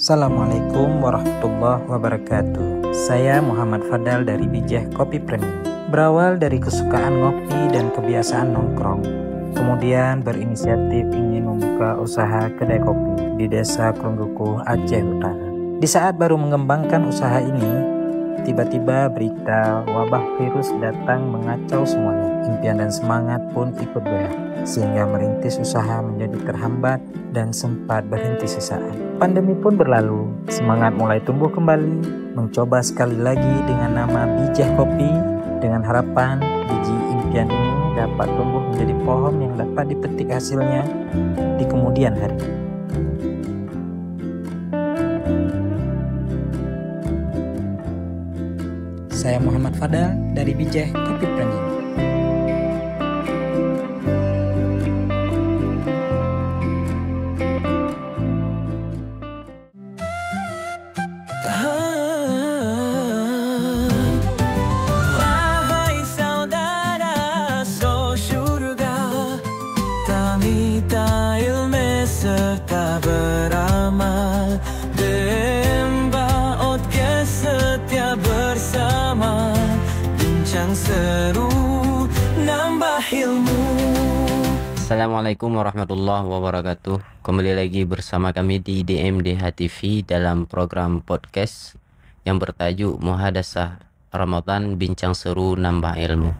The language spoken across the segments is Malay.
Assalamualaikum warahmatullahi wabarakatuh. Saya Muhammad Fadal dari Bijeh Kopi Premium. Berawal dari kesukaan ngopi dan kebiasaan nongkrong, kemudian berinisiatif ingin membuka usaha kedai kopi di Desa Krunggukuh, Aceh Utara. Di saat baru mengembangkan usaha ini, tiba-tiba berita wabah virus datang mengacau semuanya. Impian dan semangat pun ikut goyah, sehingga merintis usaha menjadi terhambat dan sempat berhenti sesaat. Pandemi pun berlalu, semangat mulai tumbuh kembali, mencoba sekali lagi dengan nama Bijeh Kopi, dengan harapan biji impian ini dapat tumbuh menjadi pohon yang dapat dipetik hasilnya di kemudian hari. Saya Muhammad Fadal dari Bijeh Kopi Premium. Wahai saudara, so syurga, Tamita ilmu serta beramal, Demba ke setia bersama, Bincang seru, nambah ilmu. Assalamualaikum warahmatullahi wabarakatuh. Kembali lagi bersama kami di DMDH TV dalam program podcast yang bertajuk Muhadasah Ramadan, Bincang Seru Nambah Ilmu.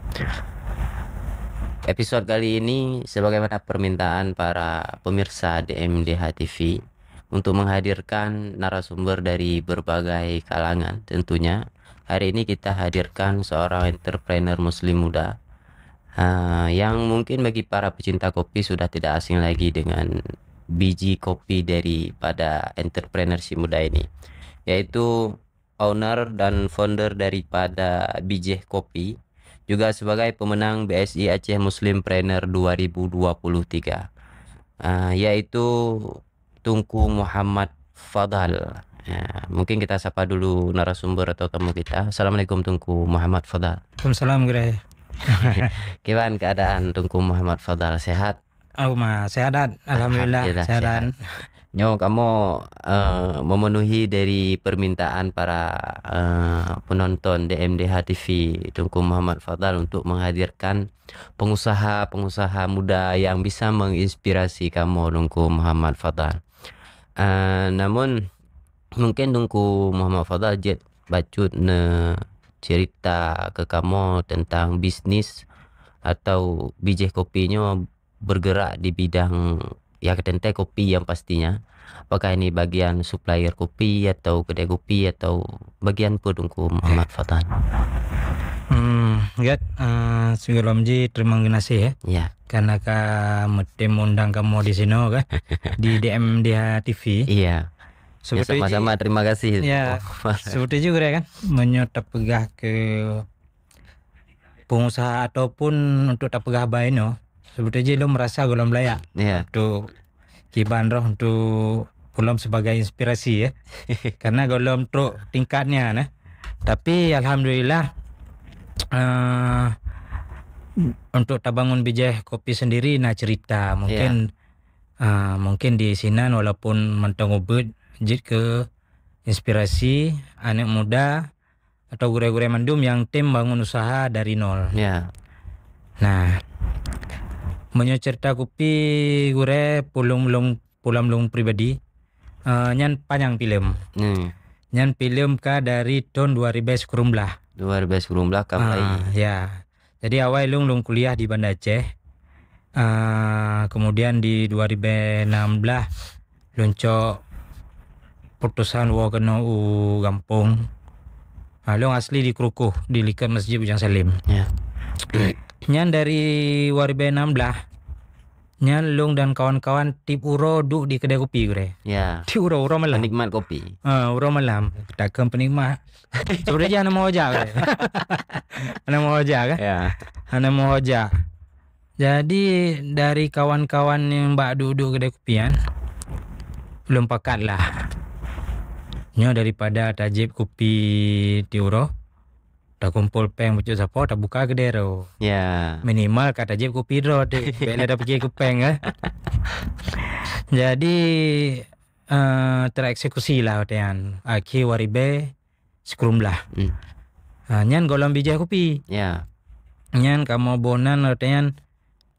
Episode kali ini sebagaimana permintaan para pemirsa DMDH TV untuk menghadirkan narasumber dari berbagai kalangan. Tentunya hari ini kita hadirkan seorang entrepreneur muslim muda yang mungkin bagi para pecinta kopi sudah tidak asing lagi dengan biji kopi daripada entrepreneur si muda ini, yaitu owner dan founder daripada Bijeh Kopi, juga sebagai pemenang BSI Aceh Muslimpreneur 2023, yaitu Tunku Muhammad Fadal. Mungkin kita sapa dulu narasumber atau tamu kita. Assalamualaikum Tunku Muhammad Fadal. Waalaikumsalam Gray. Gimana keadaan Tunku Muhammad Fadal, sehat? Sehat, alhamdulillah sehat. Nyo, kamu memenuhi dari permintaan para penonton DMDH TV Tunku Muhammad Fadal untuk menghadirkan pengusaha-pengusaha muda yang bisa menginspirasi kamu Tunku Muhammad Fadal. Namun mungkin Tunku Muhammad Fadal jet bacut cerita ke kamu tentang bisnis atau Bijeh Kopinya bergerak di bidang ya ketentai kopi yang pastinya. Apakah ini bagian supplier kopi atau kedai kopi atau bagian apa Tunku Muhammad Fadal? Sebelum terima kasih Ya. karena mesti mengundang kamu di sini kan di DMDH TV. Iya. Ya, sama-sama terima kasih. Ya, seperti juga kan menyerta pegah ke pengusaha ataupun untuk tak pegah baino. Seperti lo merasa belum layak untuk kibanroh untuk belum sebagai inspirasi ya. Karena belum truk tingkatnya nah. Tapi alhamdulillah untuk tabangun Bijeh Kopi sendiri cerita mungkin mungkin di sini walaupun mentang ubud jid ke inspirasi anak muda atau gure-gure mandum yang tim bangun usaha dari nol. Nah, mencerita kopi gure pulang pribadi nyan panjang film. Nyan film dari tahun 2010 kampai. Ya. Jadi awal lung kuliah di Banda Aceh. Kemudian di 2016 luncok putusan kena Gampung. Long asli di Krukuh di Likat Masjid Bujang Salim. Nyan dari 2016 nyan long dan kawan-kawan tip uro duk di kedai kopi gue. Di uro malam. Penikmat kopi. Uro malam. Takkan penikmat. Sebenarnya anak mau hoja gue. Anak mau hoja kan? Anak mau hoja. Jadi dari kawan-kawan yang mbak duduk kedai kopian belum pakat lah. Nyo daripada tajib kopi di uro tak kumpul peng bujuk sapo tak buka kedai ro. Minimal kata tajib kopi ro deh. Bela dah pergi ke peng Jadi tereksekusi lah tean. Aki waribe sekrumlah. Nyan golong bijak kopi. Ya, Nyan kamu bonan tean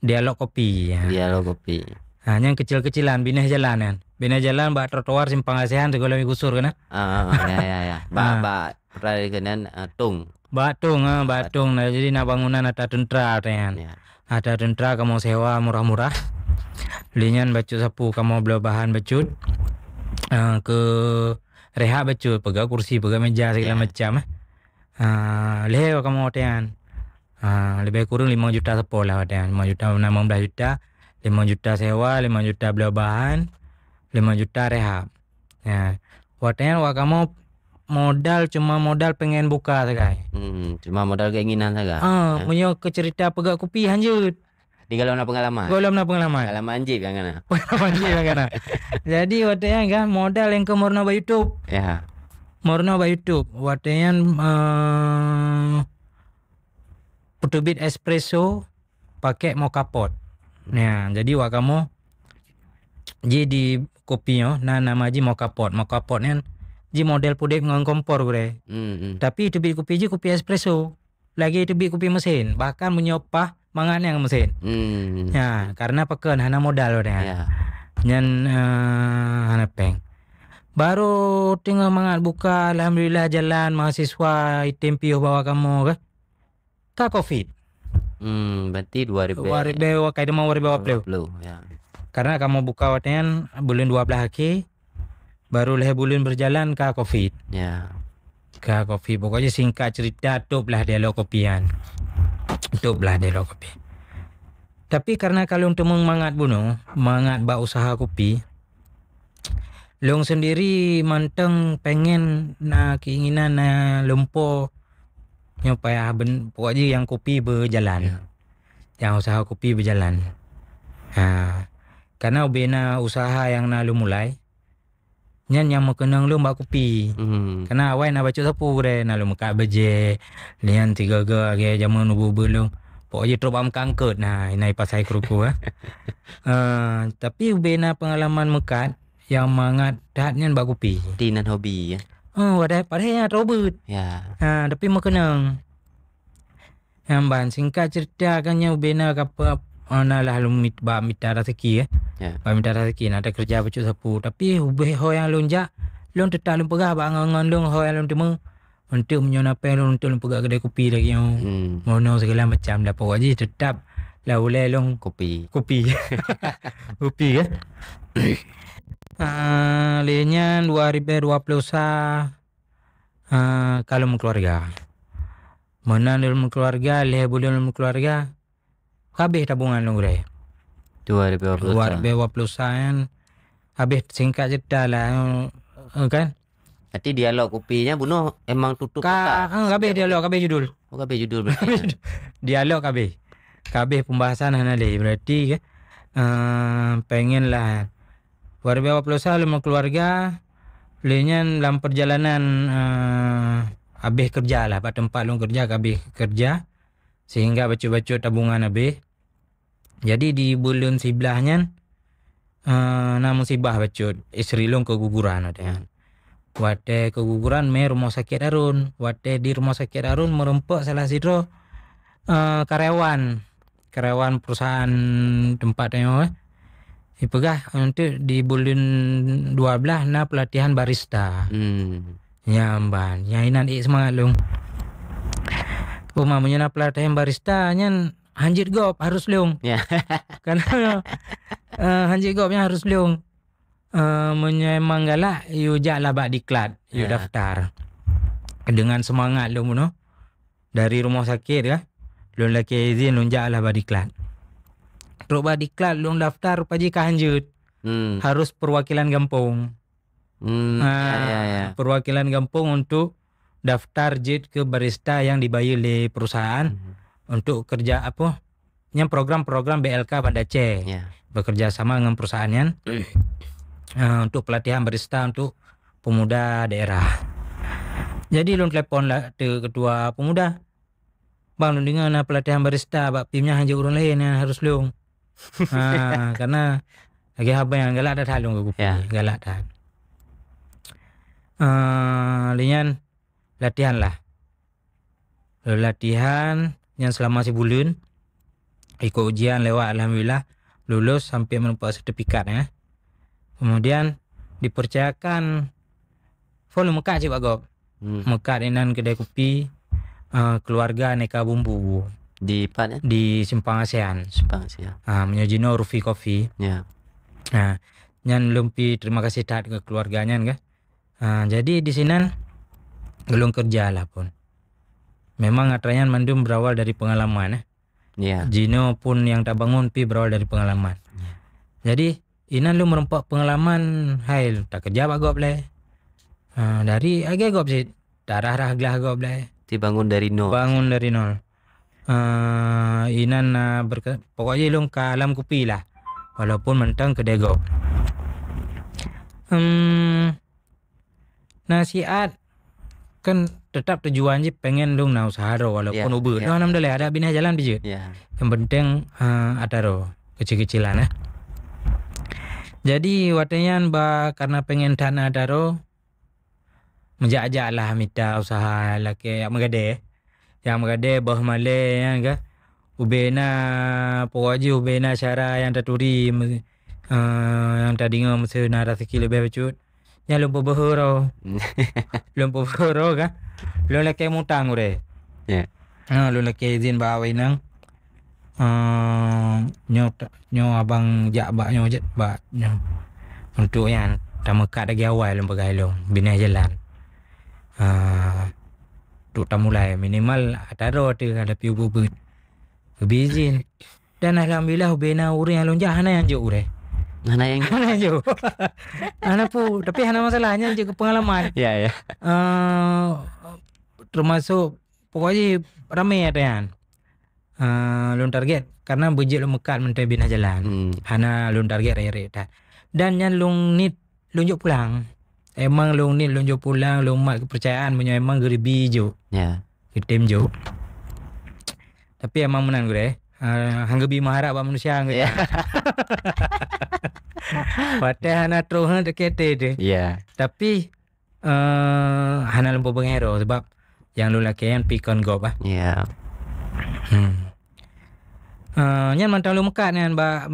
dialog kopi. Ya. dialog kopi. Nyan kecil-kecilan bineh jalan kan. Bineh jalan bak trotoar simpang asehan segala gusur kan. Ya. Ba peradilan tung. Batung nah jadi na bangunan ada tentara tean. Ya. Ada tentara kamu sewa murah-murah. Linyan bacut sapu kamu beli bahan bacut. Ke rehat bacut pegang kursi pegang meja segala macam. Leher kamu tean. Lebih kurang 5 juta sepol lah tean. 5 juta 16 juta. 5 juta sewa, 5 juta beli bahan, 5 juta rehab. Ya. Watean kamu cuma modal pengen buka saja. Cuma modal keinginan saja. Punya kecerita pegak kopi hanjut. Di galau pengalaman. Pengalaman. Pengalaman anjib yang kana. Jadi watean kan modal yang ke morno ba YouTube. Ya. Morno ba YouTube. Watean putubit espresso pakai mocha pot. Ya, jadi kamu jadi kopinya nama ji mocha pot. Mocha pot ni ji model pudek ngang kompor gue. Tapi itu kopi ji kopi espresso. Lagi itu kopi mesin. Bahkan menyopah mangan yang mesin. Ya, karena pekan hana modal udah. Ya. Nyan hana peng. Baru tinggal mangat buka, alhamdulillah jalan mahasiswa item piuh bawa kamu ke. Ka Covid. Berarti 2000. Kayak demam 2020. Ya. Karena kamu buka watean bulan 12 lagi, baru bulan berjalan ke Covid. Ya. Ke Covid. Pokoknya singkat cerita, top lah dialog kopian. Top lah dialog kopi. Tapi karena kalau untuk mangat bak usaha kopi, long sendiri manteng pengen keinginan lumpuh nyupaya pokoknya yang kopi berjalan. Yang usaha kopi berjalan. Karena ubena usaha yang nalu mulai nyan yang mengenang lu mbak kopi. Karena awal nak baca sapu bre nalu muka beje lian 3 ge jaman nubu belum. Pokoknya terobam kangkut inai pasai keruku. Tapi ubena pengalaman mekat yang mangat datnya mbak kopi. Dinan hobi ya. Padahal Robert. Ya. Tapi mengenang. Yang ban singkat cerita kannya ubena kapa lah lumit ba mita rezeki Ya. Ba mita rezeki ada kerja bacu sapu tapi ubeh ho yang lonjak lon tetap lon pegah ba ngan lon ho yang lon temu untuk menyona pe lon untuk lon pegah kedai kopi lagi mono segala macam dah pokoknya tetap lah oleh lon Kopi. kopi ya. Lenya 2020 kalau keluarga. Mana dalam keluarga, bulan keluarga, habis tabungan lu gue. 2020. 2020 habis singkat cerita lah, kan? Berarti dialog kopinya bunuh emang tutup. Habis dialog, habis judul. Habis judul berarti. Dialog habis pembahasan hana le berarti pengen lah. 2020 lu keluarga, lenyan dalam perjalanan habis kerja lah, pada tempat lu kerja habis kerja sehingga bacu-bacu tabungan habis. Jadi di bulan sebelahnya musibah bacut istri lu keguguran ada. Wate keguguran rumah sakit Arun. Wate di rumah sakit Arun merempuk salah sidro karyawan perusahaan tempat yang dipegah untuk di bulan 12 pelatihan barista. Nyamban nyainan semangat lu. Mamanya pelatihan barista nyan hanjit gop harus leung. Ya. Karena hanjit gopnya harus leung. Emang galak yu jaklah bak diklat, yu daftar. Dengan semangat lu no. Dari rumah sakit ya. Lu laki izin lu jaklah bak diklat. Terus bak diklat lu daftar paji ka hanjut. Harus perwakilan kampung. Perwakilan kampung untuk daftar jet ke barista yang dibayar oleh perusahaan untuk kerja yang program-program BLK pada C bekerja sama dengan perusahaannya untuk pelatihan barista untuk pemuda daerah. Jadi lu telepon lah ke ketua pemuda, bang lu dengan pelatihan barista bak timnya hanya urang lain yang harus lu karena lagi apa yang galak dah talung ke kopi galak dah. Lian latihan lah. Latihan yang selama sebulan, ikut ujian lewat, alhamdulillah lulus sampai mendapat sertifikat ya. Kemudian dipercayakan follow Mekat cik Pak Gop. Mekat inan kedai kopi keluarga Aneka Bumbu Di Pan ya? di Simpang ASEAN. Sepang sih ya. Menyojino Rufi Coffee. Ya. Nyan lumpi terima kasih tat ke keluarganya kan. Jadi di sini belum kerja lah pun. Memang atrayan mandum berawal dari pengalaman Ya. Jino pun yang tak bangun pi berawal dari pengalaman. Jadi inan lu merempak pengalaman hai tak kerja Pak Gop le. Dari agak Gop sih darah glah Gop le. Bangun dari nol. Bangun dari nol. Inan pokoknya lu ke alam kopi lah. Walaupun mentang kedai Gop. Nasihat kan tetap tujuan je pengen lu nak usaha ro walaupun ubur. Alhamdulillah ada bina jalan biji. Ya. Yang penting ada ro kecil-kecilan Jadi watenyan karena pengen dana ada ro menjajak lah minta usaha laki yang megade. Yang megade bah male yang ke ubena pokoknya ubena cara yang taturi yang tadi ngom senar rezeki lebih becut. Yang lupa behoro. Lupa behoro kan. Lu laki mutang ure. Ya. Lu laki izin bawa inang. Nyo abang jak bak nyo jet bak nyo. Untuk yang tak mekat lagi awal lu pakai lu bina jalan. Untuk tak mulai minimal ada ro tu ada piu bubut. Bizin. Dan alhamdulillah bina ure yang lonjah hana yang jo ure. Hana yang Hana jo. Hana pu tapi hana masalahnya juga pengalaman. ya. Termasuk pokoknya ramai ada yang lun target karena budget lu mekat mentai bina jalan. Hana lun target raya dah. Dan yang lung need lunjuk pulang. Emang lung need lunjuk pulang lung mat kepercayaan punya emang geribi jo. Ya. Tim jo. Tapi emang menang gue. Hanggebi maharap ba manusia gitu. Ya. Padahal hana terus dekete deh. Ya. Tapi hana lempo bengero sebab yang lu lakian pikon Gop Ya. Nyan mantau lu mekat nyan ba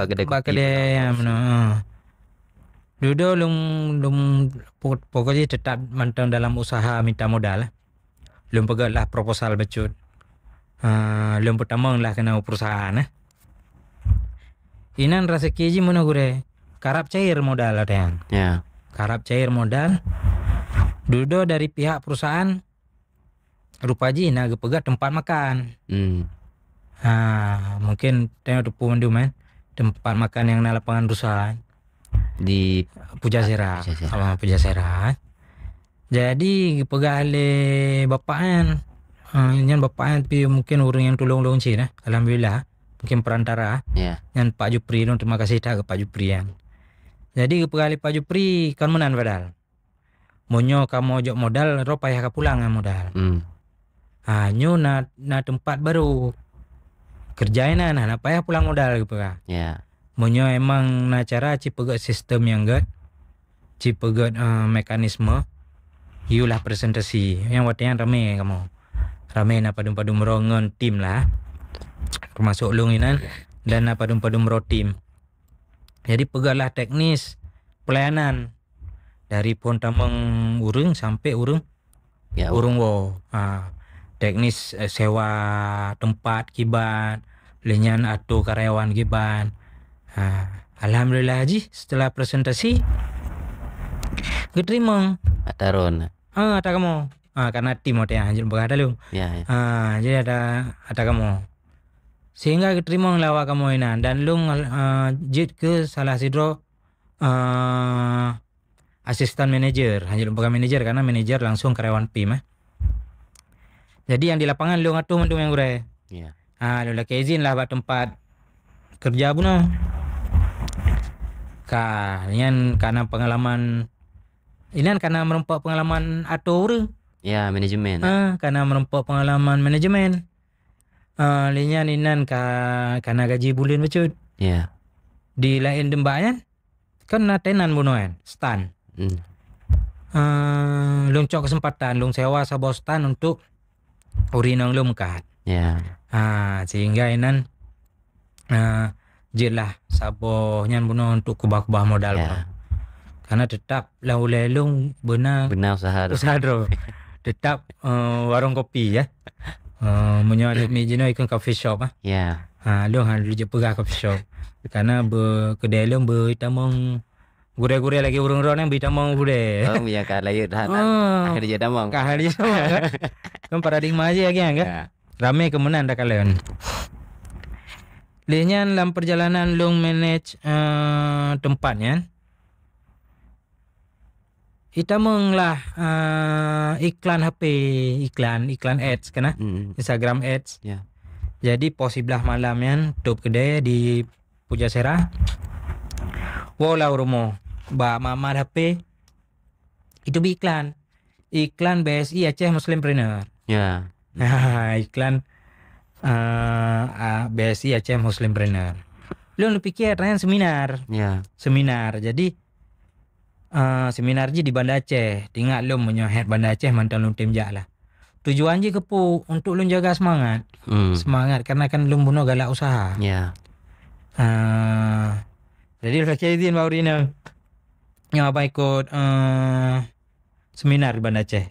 kedai yang mana. Dulu lum pokoknya tetap mantau dalam usaha minta modal. Lum pegat lah proposal becut. Lum pertama lah kena perusahaan Inan rasa keji mana gue karap cair modal ada yang. Ya. Karap cair modal. Dulu dari pihak perusahaan rupaji nak pegat tempat makan. Mungkin tengok tu pun tempat makan yang na lapangan perusahaan Di Pujasera. Pujasera. Jadi pegat oleh bapak kan. Yang bapak kan mungkin orang yang tolong Cina. Alhamdulillah. Mungkin perantara. Ya. Yang Pak Jupri dong terima kasih tak ke Pak Jupri yang. Jadi kepegali Pak Jupri kan menan padahal. Monyo kamu ojok modal ro payah ka pulang modal. Nyo na tempat baru. Kerjain nah payah pulang modal gitu kan. Ya. Monyo emang na cara cipegat sistem yang gak. Cipegat mekanisme. Yulah presentasi yang watian rame kamu. Rame na padum-padum rongon tim lah. Termasuk lunginan dan na padum-padum ro tim. Jadi pegatlah teknis pelayanan dari pon tamang urung sampai urung urung wo. Teknis sewa tempat kiban, lenyan atau karyawan kiban. Alhamdulillah haji setelah presentasi keterima. Ataron. Ada kamu. Karena tim ada yang berada lu. Ya. Jadi ada kamu. Sehingga keterima lawa kamu ini dan lu jit ke salah sidro asisten manajer, hanya bukan manajer karena manajer langsung karyawan PIM. Jadi yang di lapangan lu ngatur mantu yang gue. Ya. Lu laki izin lah buat tempat kerja pun. Kalian karena pengalaman ini karena merempak pengalaman atur. Ya, manajemen. Karena merempak pengalaman manajemen. Linyan inan karena gaji bulan becut. Ya. Di lain dembaknya kan natenan bunuhan, stan. lung cok kesempatan lung sewa sabostan untuk urinang lung kat. Ya. Sehingga inan jelah sabohnya buno untuk kubah-kubah modal Ya. buno. Karena tetap lelung benar Benar usaha. usaha dro. Tetap warung kopi ya. Menyoal mijino ikon coffee shop Ya. Lung lu je pegah coffee shop. Karena kedai lung bertamong gure-gure lagi urung-urung yang bertamong gure. Oh ya kan lagi dah. Akhir je damang. Kahari semua kan paradigma aja kan. Ya. Rame kemenan dah kalian. Lihat dalam perjalanan lung manage tempatnya. Kita menglah iklan HP, iklan ads kena Instagram ads. Ya. Jadi pos sebelah malam yan tutup kedai di Pujasera. Wala rumah ba mama HP itu iklan BSI Aceh Muslimpreneur. Ya. Iklan BSI Aceh Muslimpreneur. Lu pikir kan seminar. Ya. Seminar. Jadi seminar je di Banda Aceh. Tinggal lu menyohet Banda Aceh mantan lu tim jak lah. Tujuan je kepu untuk lu jaga semangat. Semangat karena kan lu bunuh galak usaha. Ya. Jadi lu pakai izin baru ini yang apa ikut seminar di Banda Aceh.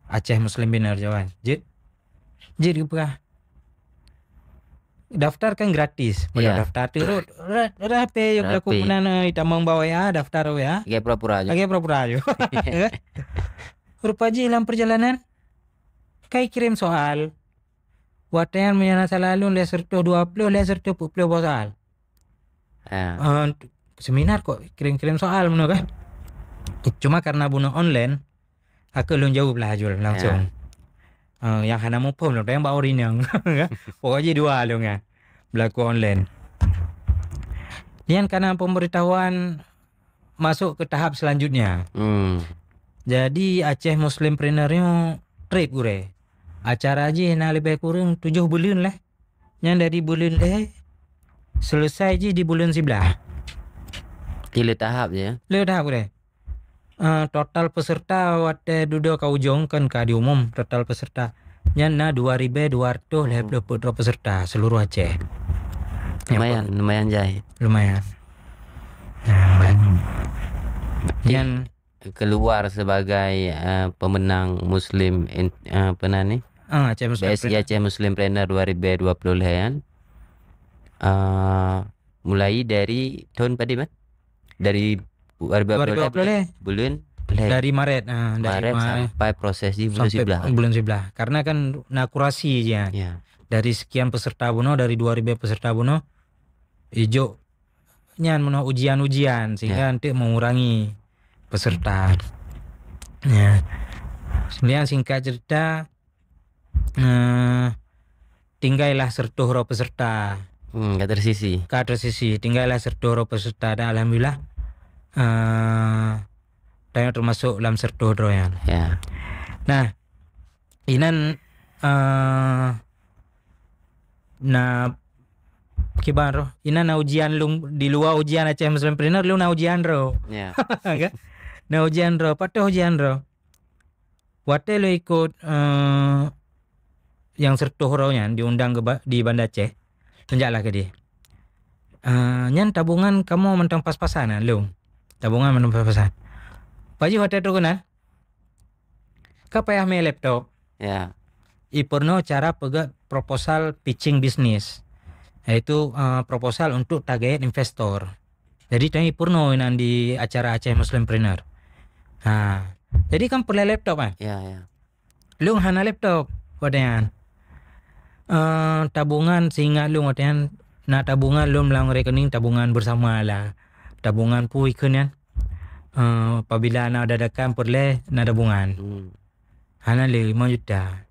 Aceh Muslim Benar jawan. Jid apa? Daftar kan gratis. Ya. Daftar tu rapi yang aku menana itamang bawa ya daftar ya. Kayak pura-pura aja. Lagi pura-pura aja. Rupa je dalam perjalanan kai kirim soal. Watayan menyana selalu leser tu 20 leser tu 40 soal. Seminar kok kirim-kirim soal mana kan? Cuma karena bunuh online aku belum jauh belajar langsung. Yang hana mau pun yang bawa orang yang pokoknya dua lo nga berlaku online. Nian karena pemberitahuan masuk ke tahap selanjutnya. Jadi Aceh Muslimpreneurnya trip gure. Acara aja nak lebih kurang 7 bulan lah. Yang dari bulan selesai je di bulan sebelah. Gila tahap je. Le tahap gure. Total peserta wate duduk ke ujung kan ka di umum total peserta nyana 2.250 peserta seluruh Aceh. Lumayan jai. Lumayan. Yang keluar sebagai pemenang Muslim pernah nih Aceh Muslim BSI Aceh Muslimpreneur 2020 kan. Mulai dari tahun pada mana? Dari 2020 bulan dari Maret sampai proses di bulan sebelah. Karena kan nakurasi ya. Dari sekian peserta buno dari 2.000 peserta buno ijo nyan buno ujian sehingga nanti mengurangi peserta. Kemudian singkat cerita tinggallah sertuh peserta. Kader sisi tinggallah sertuh peserta dan alhamdulillah tanya termasuk dalam sertuh droyan. Nah, inan kibar inan ujian lung di luar ujian Aceh Muslimpreneur lu ujian ro. Na ujian ro, patah ujian ro. Wate lu ikut yang sertuh ro nyan diundang di Banda Aceh. Tunjaklah ke dia. Nyan tabungan kamu mentang pas-pasan lu. Tabungan mentang pas-pasan. Paji wate tu kenal. Kapayah me laptop. Iporno cara pegat proposal pitching bisnis. Yaitu proposal untuk target investor. Jadi tadi purno nan di acara Aceh Muslimpreneur. Jadi kan perlu laptop kan? Lu hana laptop wadayan. Tabungan sehingga lu wadayan na tabungan lu melang rekening tabungan bersama lah. Tabungan pu ikun yan. Apabila na dadakan perlu na tabungan. Hana le 5 juta.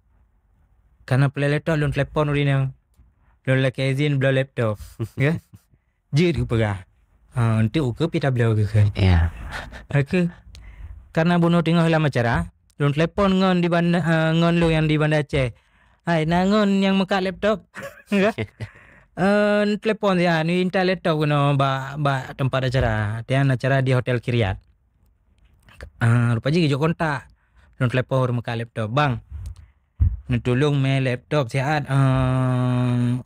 Karena perlu laptop lu telepon urin yang lu laki izin bela laptop. Ya. Jadi pegah. Untuk uke pita bela ke kan. Aku karena bunuh tengah dalam acara, lu telepon ngon di ngon lu yang di Banda Aceh. Hai nangon yang meka laptop. Telepon dia ni minta laptop kuno ba tempat acara. Tian acara di Hotel Kiryat. Rupa je jok kontak. Long telepon rumah ka laptop. Bang, tolong me laptop sihat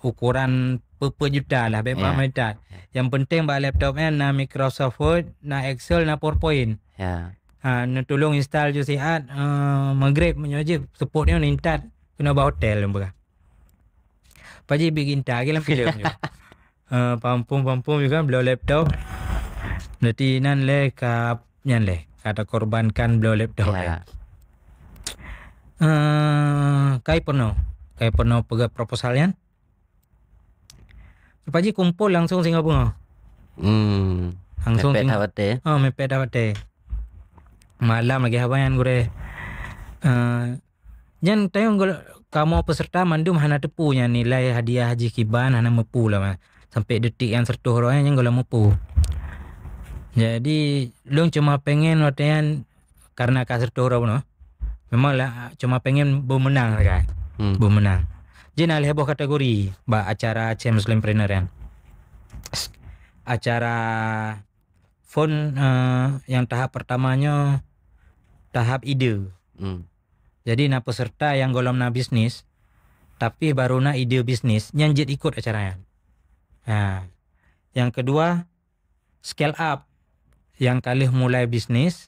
ukuran berapa juta lah, berapa juta. Yang penting ba laptopnya na Microsoft Word, na Excel, na PowerPoint. Ya. Tolong install je sihat, Maghrib menyoje supportnya nintat kena ba hotel lembah. Paji bikin tag dalam film je. Pampung juga beliau laptop. Nanti nan le ka nyan le kata korbankan beliau laptop. Ya. Kai penuh pegat proposalnya. Paji kumpul langsung Singapura. Langsung Mepet hawate. Mepet hawate. Malam lagi habayan gure. Jan tayong kamu peserta mandum hana tepunya nilai hadiah haji kiban hana mepu lah sampai detik yang sertuh rohnya yang gola mepu. Jadi long cuma pengen watian karena ka sertuh roh no. Memang lah cuma pengen bermenang kan. Bermenang. Jen alih heboh kategori ba acara Aceh Muslim Trainer kan. Acara font yang tahap pertamanya tahap ide. Jadi na peserta yang golom na bisnis tapi baru na ide bisnis nyanjit ikut acaranya. Yang kedua scale up yang kali mulai bisnis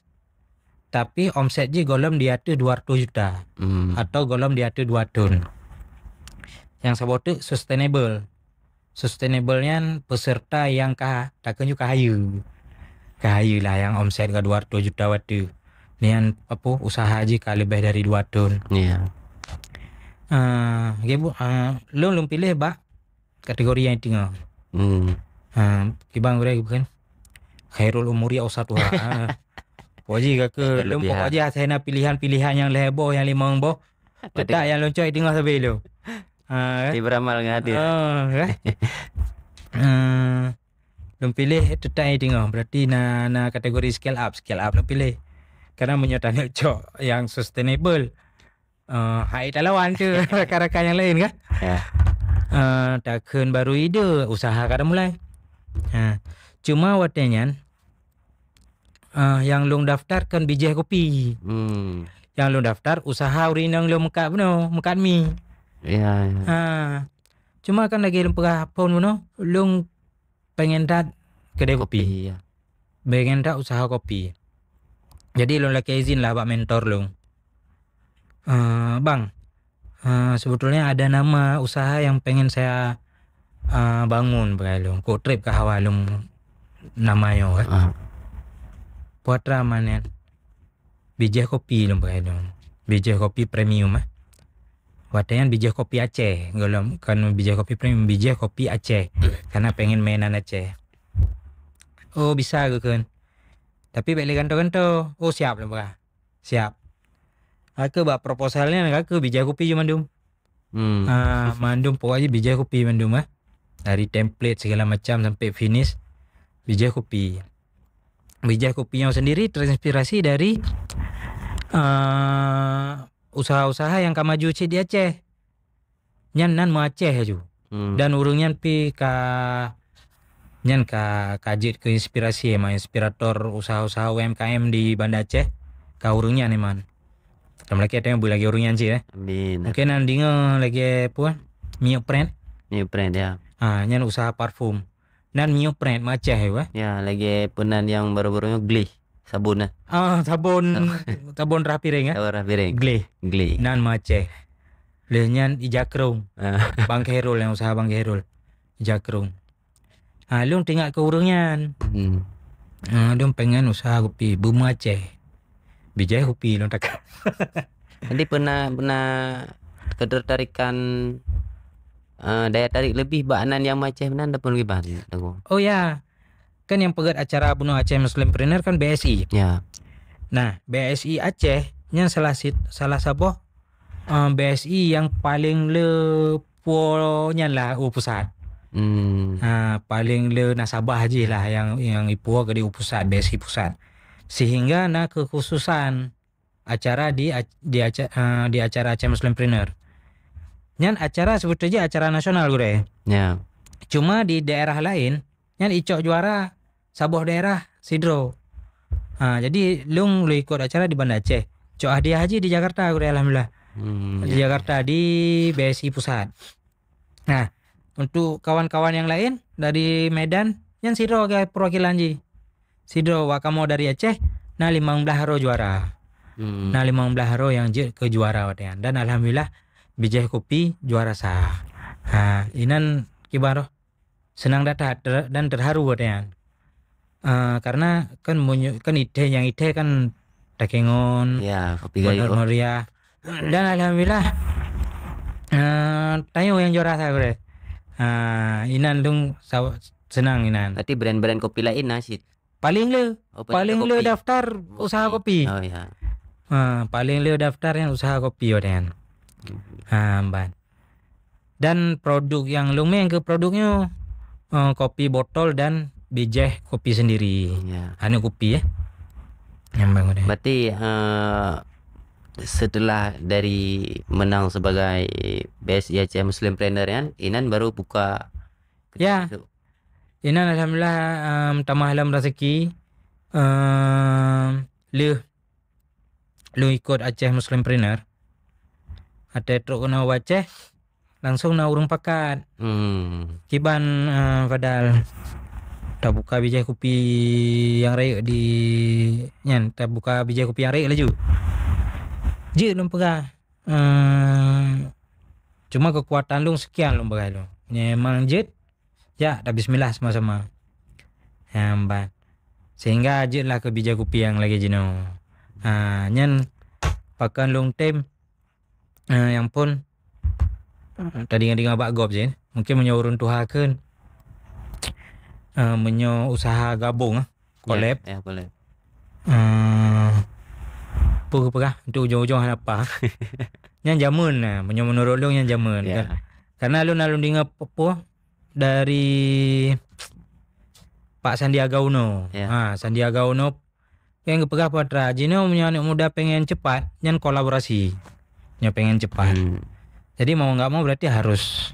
tapi omset je golom di atas 200 juta atau golom di atas 2 ton. Yang sabotu sustainable. Sustainable-nya peserta yang takkan juga kayu. Kayu lah yang omset ke 200 juta waktu. Nian apa usaha je ka lebih dari 2 ton. Iya. Long pilih ba kategori yang tinggal. Kibang gue bukan. Khairul umuri awsatuha. Poji ke long pokoknya saya nak pilihan-pilihan yang lebo yang 5 boh. Tetap yang loncoy tinggal sampai lu. Di beramal ngadir. Long pilih tetap yang tinggal. Berarti na kategori scale up long pilih. Karena menyatakan cok yang sustainable. Hai tak lawan tu rakan-rakan yang lain kan. Takkan baru ide usaha kada mulai. Cuma watanya yang long daftar kan biji kopi. Yang long daftar usaha urinang long mekat beno, mekat mi. Iya. Cuma kan lagi lempah pun beno, long pengen dat kedai kopi. Iya. Pengen dat usaha kopi. Jadi long lagi izin lah pak mentor long. Bang, sebetulnya ada nama usaha yang pengen saya bangun begitu. Kok trip ke hawa long namanya kan. Puatra mana? Biji kopi long begitu. Biji kopi premium Watanya biji kopi Aceh. Golong kan biji kopi premium, biji kopi Aceh. Karena pengen mainan Aceh. Oh bisa ke kan? Tapi balik kantor-kantor. Oh siap lah bah. Siap. Aku buat proposalnya aku biji kopi je mandum. Mandum pokoknya biji kopi mandum Dari template segala macam sampai finish biji kopi. Biji kopi yang sendiri terinspirasi dari usaha-usaha yang kamaju di Aceh. Nyan nan mau Aceh aja. Dan urungnya pi nyan kajit ke inspirasi inspirator usaha-usaha UMKM di Banda Aceh. Ka urungnya nih man. Lagi ada yang lagi urungnya sih Amin. Mungkin nanti lagi apa? Mio print. New brand ya. Nyan usaha parfum. Dan Mio print Aceh Ya, lagi punan yang baru-barunya Gli. Sabun sabun rapi ring Sabun piring. Gli. Nan Aceh. Lenyan Ijakrung. Bang Khairul yang usaha Bang Khairul. Ijakrung. Lu tinggal ke urungnya. Lu pengen usaha kopi Buma Aceh. Bijai kopi lu tak. Nanti pernah ketertarikan daya tarik lebih bakanan yang Aceh benar pun gimana? Oh ya. Kan yang pegat acara bunuh Aceh Muslim Trainer kan BSI. Ya. Nah, BSI Aceh yang salah satu BSI yang paling lepunya lah pusat. Paling le nasabah je lah yang ipu ke di pusat BSI pusat. Sehingga kekhususan acara di acara Aceh Muslim Trainer. Nyan acara sebetulnya acara nasional gue. Ya. Cuma di daerah lain nyan icok juara sabuh daerah sidro. Jadi lu ikut acara di Banda Aceh. Cok hadiah haji di Jakarta aku alhamdulillah. Di Jakarta di BSI Pusat. Nah, untuk kawan-kawan yang lain dari Medan yang sidro ke perwakilan ji. Sidro wakamo dari Aceh, nah 15 haro juara. Nah 15 haro yang ke juara watean. Dan alhamdulillah bijih kopi juara sah. Inan kibaro senang dan terharu watean. Karena kan ide kan dakengon Ya, kopi gayo. meriah. Dan alhamdulillah tayo yang juara saya bre. Inan dong senang inan. Berarti brand-brand kopi lain sih. Paling le kopi. daftar usaha kopi. Oh ya. Paling le daftar yang usaha kopi watean. Ban. Dan produk yang lumeng ke produknya kopi botol dan bijih kopi sendiri. Ya. Anu kopi ya. Nyambang udah. Berarti setelah dari menang sebagai BSI Aceh Muslim Planner Inan baru buka. Ya. Inan alhamdulillah tambah dalam rezeki. Lu ikut Aceh Muslim Planner. Ada truk kena Aceh langsung na urung pakat. Kiban padahal tak buka bijih kopi yang raya di tak buka bijih kopi yang raya laju. Je lu pegah. Cuma kekuatan lu sekian lu pegah lu. Memang jet. Ya, dah bismillah sama-sama. Ban. Sehingga je lah ke bijih kopi yang lagi jino. Nyen pakan long time yang pun tadi dengan Pak Gob je. Mungkin menyorun tuhakeun. Menyo usaha gabung collab. Ya, collab. Pegah untuk ujung-ujung apa? Yang jamun menyo menurut lu yang jamun kan. Karena lu nalun dengar apa dari Pak Sandiaga Uno. Sandiaga Uno yang kepegah patra jino punya anak muda pengen cepat yang kolaborasi. Yang pengen cepat. Jadi mau nggak mau berarti harus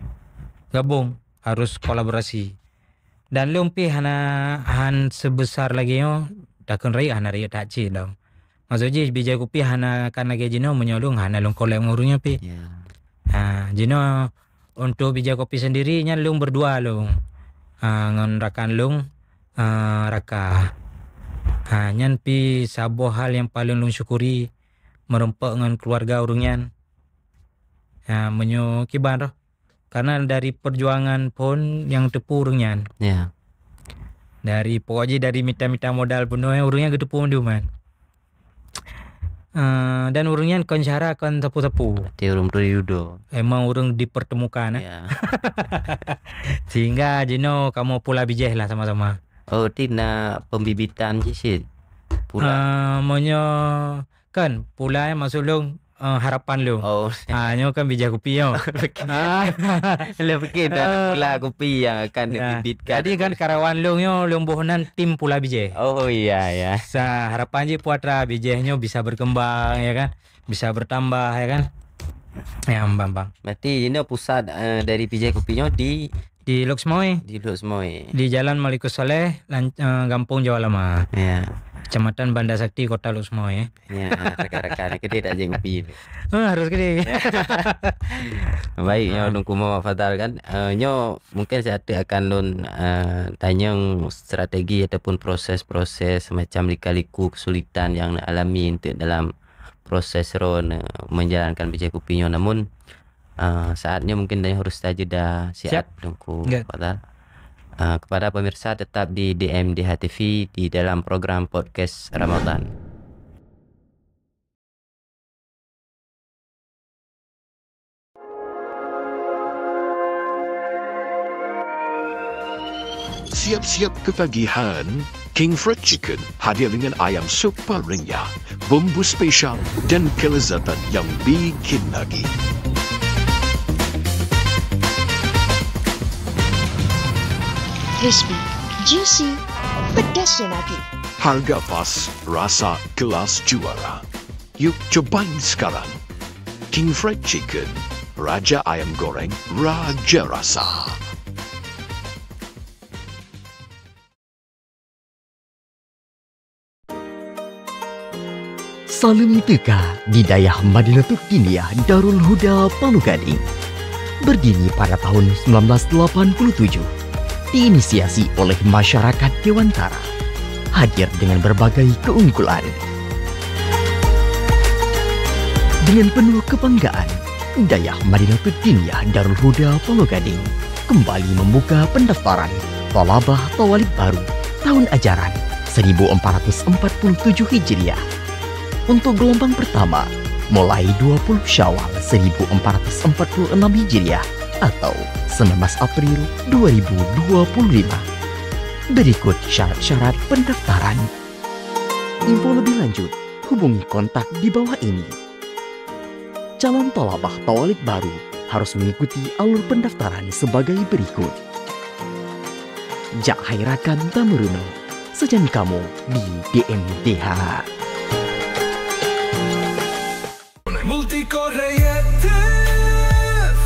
gabung, harus kolaborasi. Dan lumpi han sebesar lagi yo takun raya hana raya tak ci dong. Maksudnya bijak kopi hana kan lagi jino menyolong hana long kolek ngurungnya pi. Jino untuk bijak kopi sendiri nya lung berdua lung. Ngon rakan lung raka. Nyan pi sabo hal yang paling lung syukuri merempak dengan keluarga urungan. Menyo kiban roh. Karena dari perjuangan pun yang tepu urungan. Ya. Dari pokoknya dari mita-mita modal pun urungan ke tepu man. Dan urungan kon cara kon tepu-tepu. Berarti urung yudo. Emang urung dipertemukan. Ya. Sehingga jino kamu pula bijih lah sama-sama. Oh, tina pembibitan sih. Pula. Monyo kan pula masuk long harapan lu. Oh. Nyo kan bijak kopi yo. Lebih kita pula kopi yang akan dibibitkan. Jadi kan karawan lu yo bohonan tim pula bijih. Oh iya ya. Harapan je puatra bijihnya bisa berkembang ya kan. Bisa bertambah ya kan. Ya bang. Berarti ini pusat dari bijih kopinya di Luxmoy. Di Luxmoy. Di Jalan Malikus Saleh, Gampung Jawa Lama. Ya. Kecamatan Banda Sakti, Kota Luxmoy. Ya, rekan-rekan gede tak jeng kopi. Harus gede. Baik, nyo nunggu mau Fadal kan. Nyo mungkin saya akan lun tanya strategi ataupun proses-proses semacam lika-liku kesulitan yang alami untuk dalam proses ron menjalankan bijak kopinya. Namun saatnya mungkin tanya harus jeda siap nunggu Fadal. Kepada pemirsa tetap di DMDH TV di dalam program podcast Ramadan. Siap-siap ketagihan, King Fried Chicken hadir dengan ayam super renyah, bumbu spesial dan kelezatan yang bikin lagi. Crispy, juicy, pedasnya lagi. Harga pas, rasa kelas juara. Yuk cobain sekarang. King Fried Chicken, Raja Ayam Goreng, Raja Rasa. Salim Teka di Dayah Madinatul Diniyah Darul Huda Palu Gading. Berdiri pada tahun 1987, diinisiasi oleh masyarakat Dewantara, hadir dengan berbagai keunggulan. Dengan penuh kebanggaan, Dayah Madinatul Diniyah Darul Huda Palu Gading kembali membuka pendaftaran Thalabah Thawalib baru tahun ajaran 1447 Hijriah untuk gelombang pertama mulai 20 Syawal 1446 Hijriah atau 19 April 2025. Berikut syarat-syarat pendaftaran. Info lebih lanjut, hubungi kontak di bawah ini. Calon Thalabah Thawalib baru harus mengikuti alur pendaftaran sebagai berikut. Jak Hairakan Tamuruno, sejan kamu di DMDH. Multicore Creative,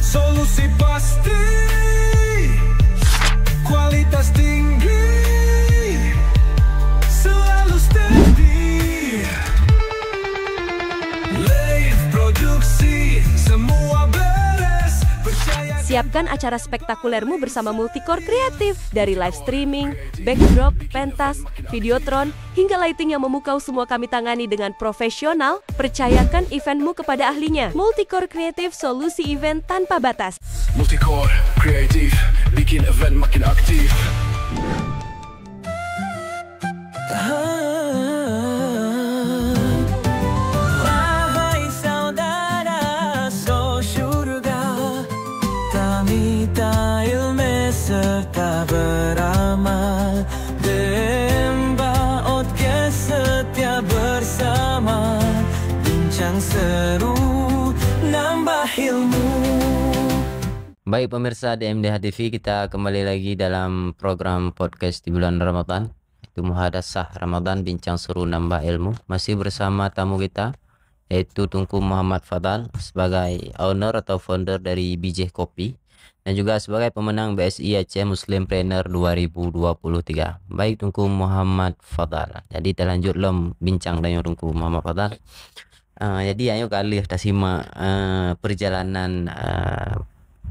solusi pasti, kualitas tinggi, selalu steady. Live produksi, semua beres, percaya. Siapkan acara spektakulermu bersama Multicore Kreatif. Dari live streaming, backdrop, pentas, videotron, hingga lighting yang memukau semua kami tangani dengan profesional. Percayakan eventmu kepada ahlinya. Multicore Kreatif, solusi event tanpa batas. Multicore Creative, bikin event makin aktif. Wahai saudara, so syurga, tamita ilme serta beramal, demba otke setia bersama, bincang seru, nambah ilmu. Baik pemirsa DMDH TV, kita kembali lagi dalam program podcast di bulan Ramadan, itu Muhadasah Ramadan, bincang seru nambah ilmu. Masih bersama tamu kita, yaitu Tunku Muhammad Fadal sebagai owner atau founder dari BJ Kopi, dan juga sebagai pemenang BSI Aceh Muslimpreneur 2023. Baik Tunku Muhammad Fadal, jadi kita lanjut lom bincang dengan Tunku Muhammad Fadal. Jadi ayo kali kita simak perjalanan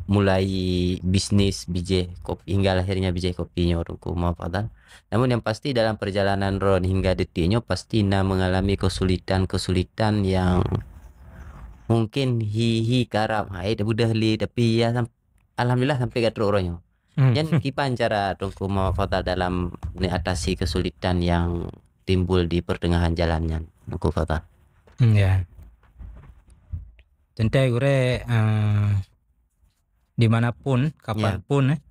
mulai bisnis BJ Kopi hingga lahirnya BJ Kopinya Tunku Muhammad Fadal. Namun yang pasti dalam perjalanan Ron hingga detiknya pasti mengalami kesulitan-kesulitan yang mungkin hihi karap mudah li, tapi ya alhamdulillah sampai ke orangnya. Yang kipan cara Tunku Muhammad Fadal dalam mengatasi kesulitan yang timbul di pertengahan jalannya Tunku Fadal. Ya. Tentu gue dimanapun, kapanpun,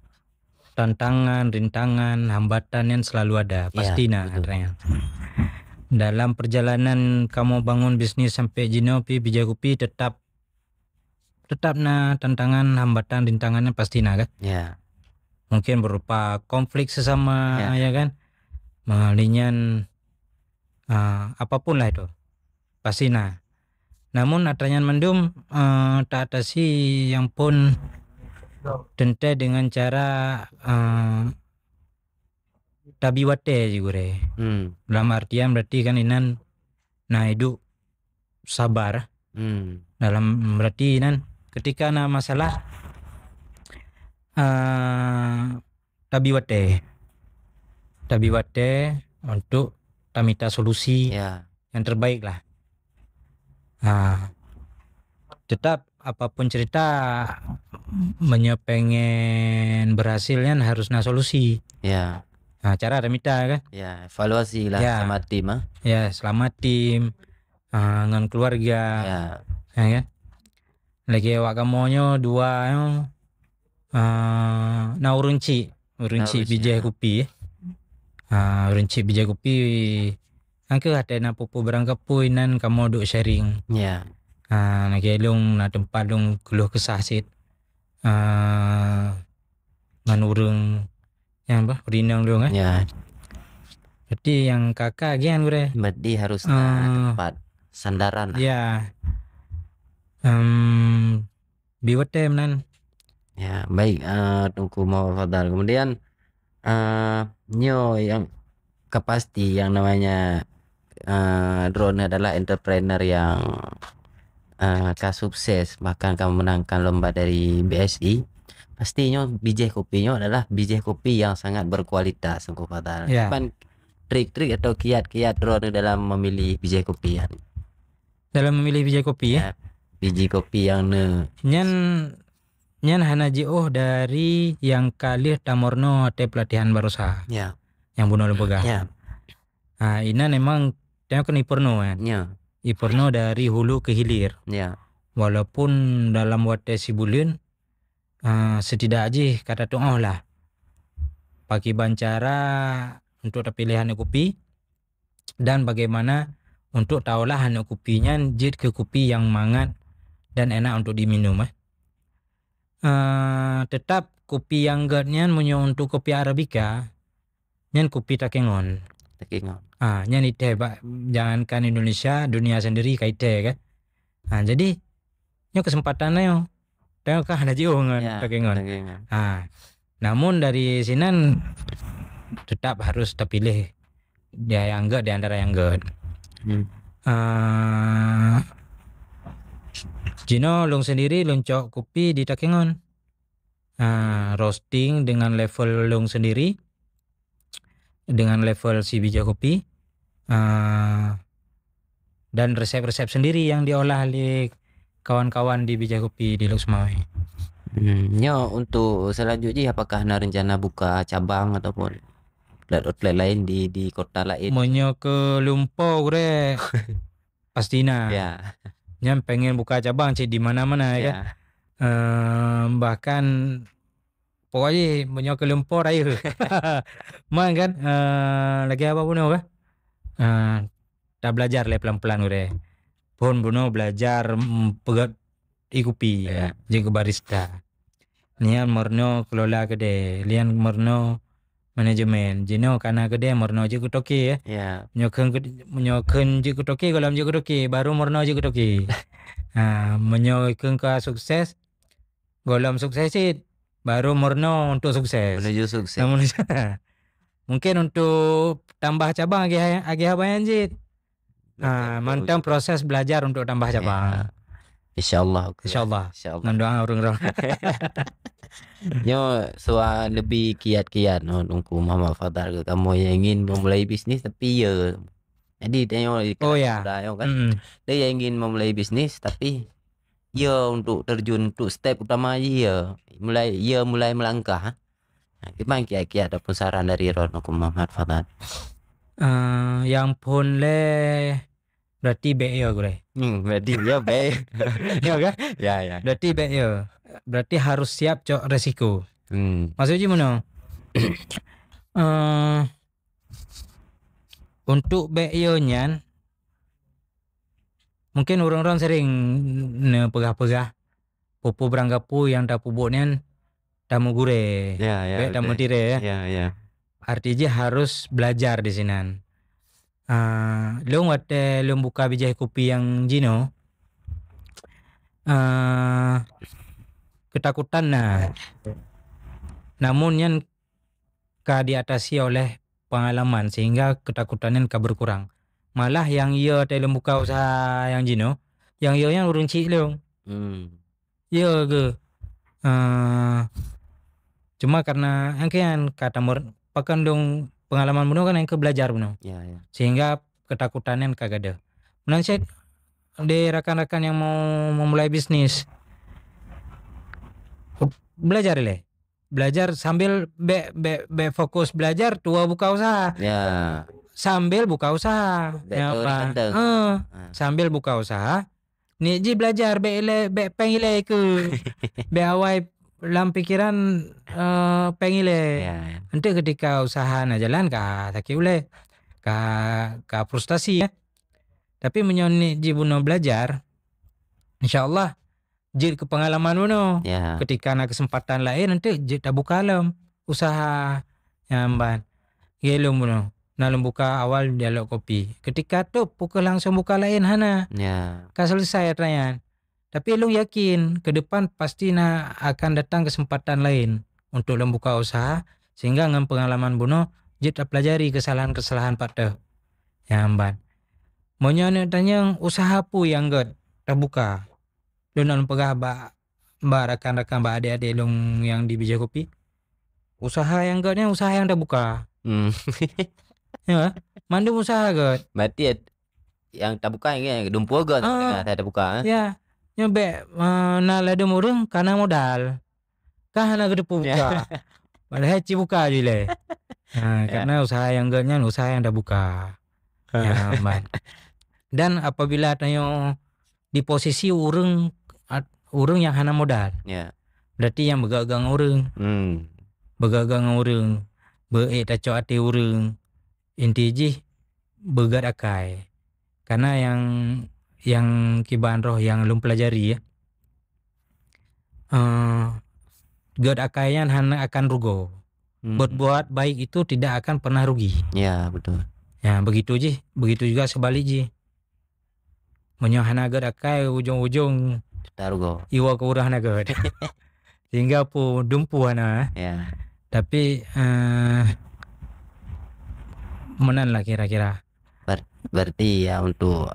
tantangan, rintangan, hambatan yang selalu ada, pasti adanya. Dalam perjalanan kamu bangun bisnis sampai Jinopi, BJ Kopi tetap tantangan, hambatan, rintangannya pasti kan? Ya. Mungkin berupa konflik sesama, ya kan? Mengalinyan apapun lah itu, pasti Namun adanya mendum tak atasi yang pun tentu dengan cara tabiwate juga dalam artian berarti kan inan hidup sabar dalam berarti inan ketika masalah tabiwate untuk tamita solusi yang terbaik lah. Tetap apapun cerita pengen berhasilnya harus solusi. Ya. Cara remita kan? Ya, evaluasi lah sama tim. Ya, selama tim, dengan keluarga. Ya kan? Lagi wakamonyo dua urunci BJ Kopi. Urunci BJ Kopi. Angke ada pupu berangkap puinan kamu duk sharing. Ya. Nagelong tempat dong keluh kesasit. Manurung yang rinang dong kan? Ya. Jadi yang kakak gian gue. Berarti harus tempat sandaran. Ya. Biwate menan. Ya, baik Tunku Muhammad Fadal. Kemudian nyo yang kepasti yang namanya drone adalah entrepreneur yang sukses, bahkan kamu menangkan lomba dari BSI, pastinya biji kopinya adalah biji kopi yang sangat berkualitas, Engkau Fadal. Ya. Cuman trik-trik atau kiat-kiat drone dalam memilih biji kopi Dalam memilih biji kopi ya. biji kopi yang Nyan hana jauh dari yang kali tamorno te pelatihan barusa ya yang bunuh lembaga. ya Ina memang tengok kan Ipurno kan. ya Ipurno dari hulu ke hilir. ya Walaupun dalam waktu sebulan setidak aja kata tuh lah. Pakai bancara untuk pilihan kopi dan bagaimana untuk tahulah anak kopinya jid ke kopi yang mangat dan enak untuk diminum. Tetap kopi yang gadnya punya untuk kopi Arabica nyan kopi takengon. Nyan ite jangankan Indonesia, dunia sendiri kaite kan. Jadi nyo kesempatannya yo tengok kan ada jiungan takengon. Namun dari sinan tetap harus terpilih dia yang gad di antara yang gad. Jino long sendiri loncok kopi di Takengon. Roasting dengan level long sendiri, dengan level si biji kopi, dan resep-resep sendiri yang diolah oleh kawan-kawan di biji kopi di Lok Semawe. Nyo untuk selanjutnya apakah ada rencana buka cabang ataupun outlet lain di kota lain? Monyo ke Lumpo gue pastina. Ya. Yang pengen buka cabang sih di mana-mana ya. Bahkan pokoknya monyo ke Lumpo ayo. Man kan lagi apa pun apa? Tak belajar le pelan-pelan gue. Pun buno belajar pegat ikupi jaga barista. Nian morno kelola kedai, lian morno manajemen. Jino karena kedai morno je kutoki ya. Menyokan je kutoki kolam je kutoki baru morno je kutoki. Menyokan ke sukses golam sukses sih baru morno untuk sukses. Menuju sukses. Mungkin untuk tambah cabang agi apa anjit. Mantap proses belajar untuk tambah cabang. Insyaallah. Dengan doa orang-orang. Nyo soal lebih kiat-kiat nungku Muhammad Fadal ke kamu yang ingin memulai bisnis tapi ya. Jadi tengok kan. Dia yang ingin memulai bisnis tapi ya untuk terjun untuk step utama ya mulai melangkah. Gimana kiat-kiat ataupun saran dari nungku Muhammad Fadal? Yang pun le berarti BE gue. Berarti ya BE. Ya kan? Ya. Berarti BE. Berarti harus siap cok resiko. Maksudnya mana? Untuk BE-nya mungkin orang-orang sering pegah-pegah pupu beranggapu yang tak pupuknya tamu gure. Ya. Tamu tire ya. Ya. Artinya harus belajar di sini. Lo buka biji kopi yang jino ketakutan namun yang diatasi oleh pengalaman sehingga ketakutannya berkurang. Malah yang ia dalam buka usaha yang jino yang ia yang urun cik leong iya ke cuma karena angkian kata pakan dong pengalaman bunuh kan yang ke belajar bunuh sehingga ketakutannya kagak ada. Menurut di rekan-rekan yang mau memulai bisnis belajar sambil fokus belajar tua buka usaha sambil buka usaha sambil buka usaha ni ji belajar pengile ke awai dalam pikiran pengile nanti ketika usaha na jalan ka taki ule ka frustasi ya. Tapi menyoni ji buno belajar insyaallah jid ke pengalaman buno ketika na kesempatan lain nanti jid buka alam usaha yang gelum buno nalum buka awal dialog kopi ketika tu pukul langsung buka lain hana ka selesai trayan. Tapi lu yakin ke depan pasti akan datang kesempatan lain untuk membuka usaha sehingga dengan pengalaman buno jid pelajari kesalahan-kesalahan pada yang Maunya nak tanya usaha apa yang gak terbuka. Lu nak pegah mbak rakan-rakan mbak adik-adik long yang di Bijak Kopi. Usaha yang gaknya usaha yang terbuka. Ya, mandum usaha gak. Berarti yang terbuka yang dumpu agak saya terbuka. Ya, nyobek nak ada orang karena modal. Kah nak gede buka. Padahal buka aja le. Karena usaha yang gaknya usaha yang terbuka. Ya, man. Dan apabila tanya di posisi orang yang hana modal. Ya. Berarti yang bergagang orang. Bergagang orang. Tacok hati orang. Inti je bergat akai. Karena yang kiban roh yang belum pelajari ya. Gad akaian hana akan rugo. Berbuat baik itu tidak akan pernah rugi. Ya, betul. Ya, begitu je. Begitu juga sebalik je. Menyohana gad akai ujung-ujung Tarugo. Iwa kurah naga. Sehingga pun dumpu hana. Ya. Tapi menan lah kira-kira. Berarti ya untuk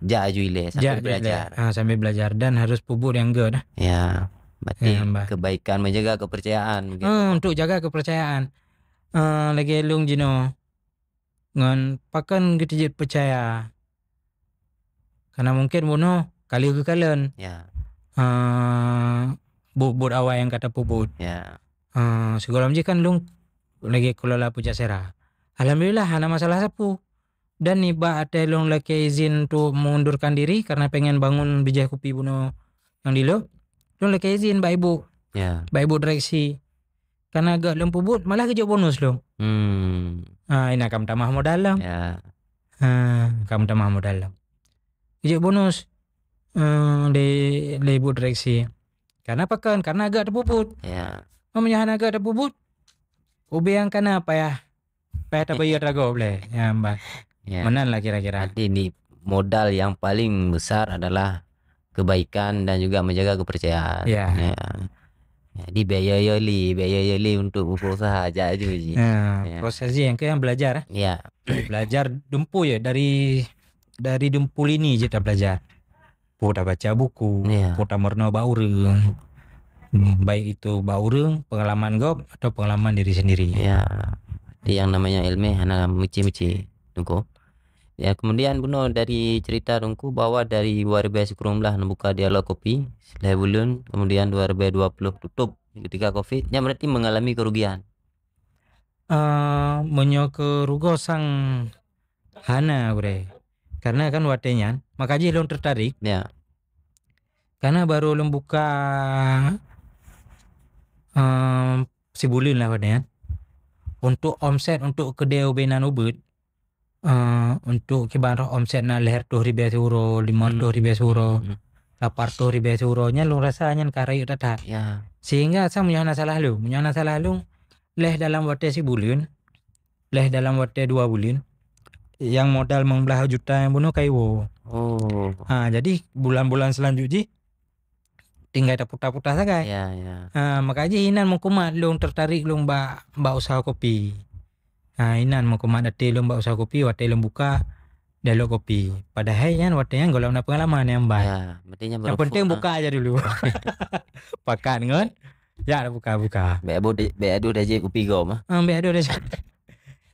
jajuile sambil belajar. Sambil belajar dan harus pupuk yang good. Ya. Berarti Ya, kebaikan menjaga kepercayaan. Untuk jaga kepercayaan. Lagi lung jino. Ngan pakan kita percaya. Karena mungkin bono kali ke kalian. Ya. Bubut awal yang kata puput. Ya. Segala macam kan lung lagi kelola pucak serah. Alhamdulillah hana masalah sapu. Dan niba ada long lagi izin untuk mengundurkan diri karena pengen bangun Bijak Kopi buno yang dilo. Long lagi izin Mbak Ibu. Ya. Mbak Ibu direksi. Karena agak lom puput malah kerja bonus long. Ini kamu tambah modal long. Ya. Kamu tambah modal long. Kerja bonus di Ibu direksi. Karena apa kan? Karena agak terpuput. Ya. Namanya agak terpuput. Ubi yang kana apa ya? Payah tak bayar rago boleh. Ya mbak. Ya. Menan lah kira-kira. Jadi ini modal yang paling besar adalah kebaikan dan juga menjaga kepercayaan. Ya. Jadi biaya yoli untuk usaha aja ji. Ya. Prosesnya yang yang belajar. Ya. Belajar dumpu ya dari dempul ini je tak belajar. Putar baca buku, putar merno baureng. Baik itu baureng, pengalaman gop atau pengalaman diri sendiri. Ya. Jadi yang namanya ilmu hana mici-mici tunggu. Ya, kemudian buno dari cerita tungku bahwa dari 2019 membuka dialog kopi setelah bulan, kemudian 2020 tutup ketika Covid, ya berarti mengalami kerugian. Menyo kerugosan hana bre. Karena kan watenya, makanya long tertarik. Ya. Karena baru long buka sebulan lah watenya. Untuk omset untuk kedai ubenan ubud. Untuk kibarah omset na leher tuh ribu euro, 500 euro, 800 euro nya lu rasanya karayu tata. Ya. Sehingga saya punya salah lu, leh dalam waktu sebulan, leh dalam waktu 2 bulan, yang modal membelah juta yang bunuh kayu. Jadi bulan-bulan selanjutnya tinggal putar-putar saja. Ya, ya. Makanya inan mau kumat lu tertarik lu mbak usaha kopi. Inan mau kumat dati lu mbak usaha kopi, waktu lu buka dialog kopi. Padahal kan waktu yang golong pengalaman yang mbak. Ya, yang penting buka aja dulu. Pakan kan? Ya buka. Beadu dah je kopi go mah. Beadu dah.